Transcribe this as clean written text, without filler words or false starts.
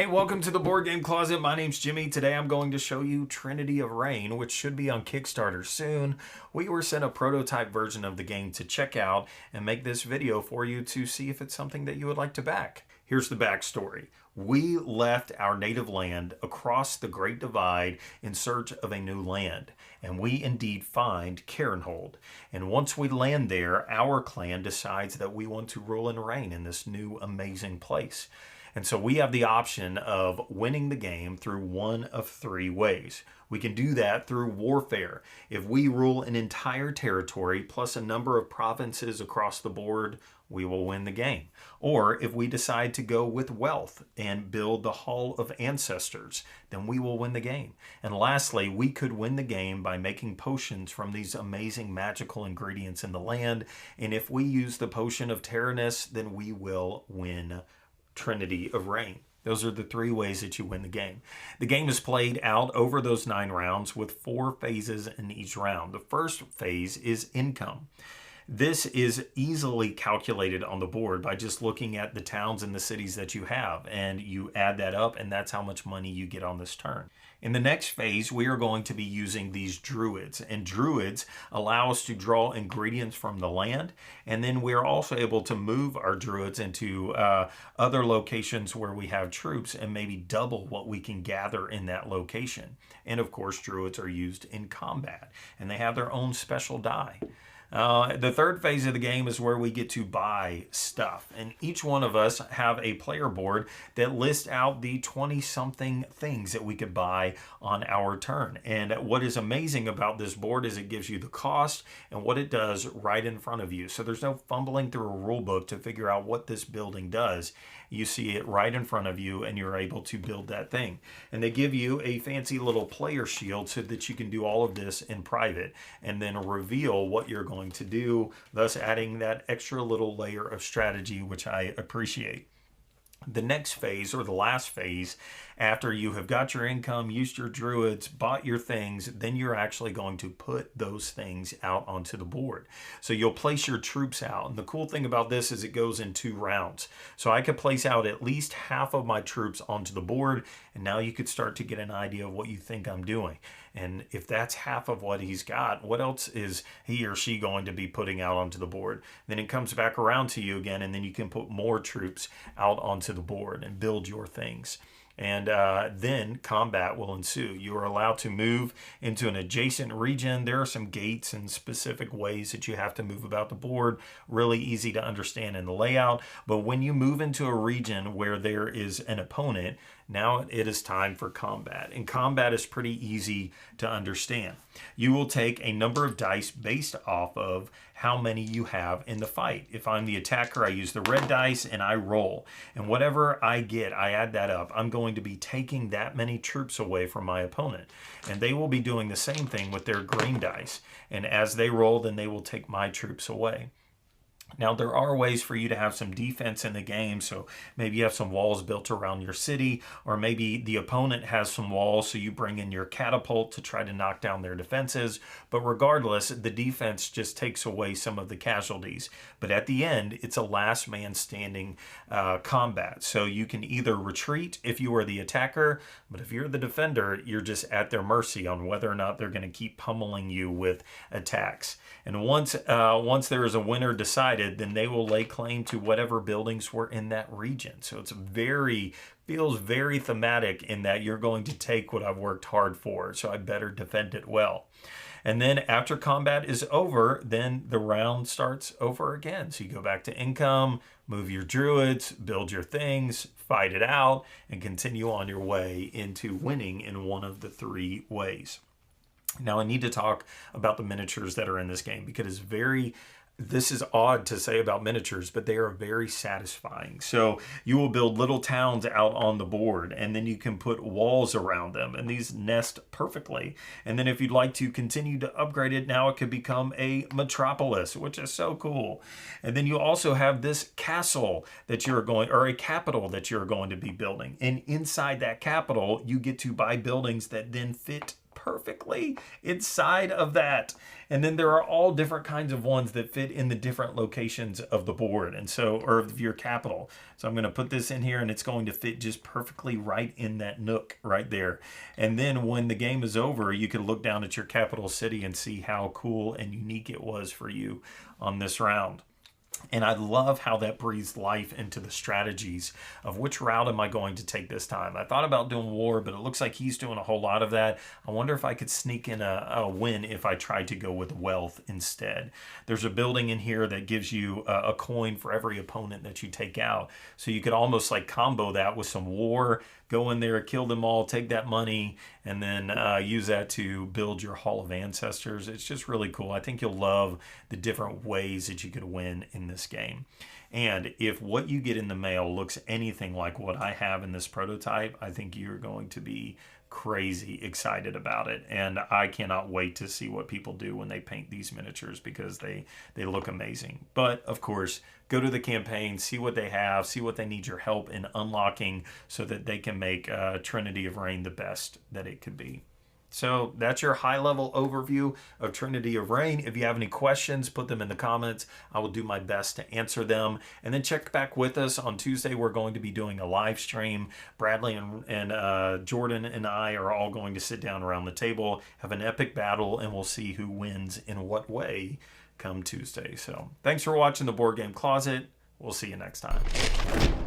Hey, welcome to the Board Game Closet. My name's Jimmy. Today I'm going to show you Trinity of Reign, which should be on Kickstarter soon. We were sent a prototype version of the game to check out and make this video for you to see if it's something that you would like to back. Here's the backstory. We left our native land across the Great Divide in search of a new land, and we indeed find Carenhold. And once we land there, our clan decides that we want to rule and reign in this new amazing place. And so we have the option of winning the game through one of three ways. We can do that through warfare. If we rule an entire territory plus a number of provinces across the board, we will win the game. Or if we decide to go with wealth and build the Hall of Ancestors, then we will win the game. And lastly, we could win the game by making potions from these amazing magical ingredients in the land. And if we use the potion of Terranus, then we will win Trinity of Reign. Those are the three ways that you win the game. The game is played out over those 9 rounds with 4 phases in each round. The first phase is income. This is easily calculated on the board by just looking at the towns and the cities that you have, and you add that up, and that's how much money you get on this turn. In the next phase, we are going to be using these druids, and druids allow us to draw ingredients from the land, and then we're also able to move our druids into other locations where we have troops and maybe double what we can gather in that location. And of course, druids are used in combat, and they have their own special die. The third phase of the game is where we get to buy stuff, and each one of us have a player board that lists out the 20-something things that we could buy on our turn. And what is amazing about this board is it gives you the cost and what it does right in front of you. So there's no fumbling through a rule book to figure out what this building does. You see it right in front of you and you're able to build that thing. And they give you a fancy little player shield so that you can do all of this in private and then reveal what you're going to do, thus adding that extra little layer of strategy, which I appreciate. The next phase, or the last phase, after you have got your income, used your druids, bought your things, then you're actually going to put those things out onto the board. So you'll place your troops out. And the cool thing about this is it goes in 2 rounds. So I could place out at least half of my troops onto the board, and now you could start to get an idea of what you think I'm doing. And if that's half of what he's got, what else is he or she going to be putting out onto the board? Then it comes back around to you again, and then you can put more troops out onto the board and build your things. And then combat will ensue. You are allowed to move into an adjacent region. There are some gates and specific ways that you have to move about the board. Really easy to understand in the layout. But when you move into a region where there is an opponent, now it is time for combat. And combat is pretty easy to understand. You will take a number of dice based off of how many you have in the fight. If I'm the attacker, I use the red dice and I roll. And whatever I get, I add that up. I'm going to be taking that many troops away from my opponent. And they will be doing the same thing with their green dice. And as they roll, then they will take my troops away. Now, there are ways for you to have some defense in the game, so maybe you have some walls built around your city, or maybe the opponent has some walls, so you bring in your catapult to try to knock down their defenses. But regardless, the defense just takes away some of the casualties. But at the end, it's a last man standing combat. So you can either retreat if you are the attacker, but if you're the defender, you're just at their mercy on whether or not they're going to keep pummeling you with attacks. And once there is a winner decided, then they will lay claim to whatever buildings were in that region. So it's feels very thematic in that you're going to take what I've worked hard for, so I better defend it well. And then after combat is over, then the round starts over again. So you go back to income, move your druids, build your things, fight it out, and continue on your way into winning in one of the 3 ways. Now I need to talk about the miniatures that are in this game because this is odd to say about miniatures, but they are very satisfying. So you will build little towns out on the board, and then you can put walls around them, and these nest perfectly. And then if you'd like to continue to upgrade it, now it could become a metropolis, which is so cool. And then you also have this castle that or a capital that you're going to be building. And inside that capital, you get to buy buildings that then fit perfectly inside of that. And then there are all different kinds of ones that fit in the different locations of the board, and so, or of your capital. So I'm going to put this in here and it's going to fit just perfectly right in that nook right there. And then when the game is over, you can look down at your capital city and see how cool and unique it was for you on this round. And I love how that breathes life into the strategies of which route am I going to take this time. I thought about doing war, but it looks like he's doing a whole lot of that. I wonder if I could sneak in a win if I tried to go with wealth instead. There's a building in here that gives you a coin for every opponent that you take out. So you could almost like combo that with some war, go in there, kill them all, take that money, and then use that to build your Hall of Ancestors. It's just really cool. I think you'll love the different ways that you could win in this game. And if what you get in the mail looks anything like what I have in this prototype, I think you're going to be crazy excited about it. And I cannot wait to see what people do when they paint these miniatures, because they look amazing. But of course, go to the campaign, see what they have, see what they need your help in unlocking so that they can make Trinity of Reign the best that it could be. So that's your high-level overview of Trinity of Reign. If you have any questions, put them in the comments. I will do my best to answer them. And then check back with us on Tuesday. We're going to be doing a live stream. Bradley and Jordan and I are all going to sit down around the table, have an epic battle, and we'll see who wins in what way come Tuesday. So thanks for watching the Board Game Closet. We'll see you next time.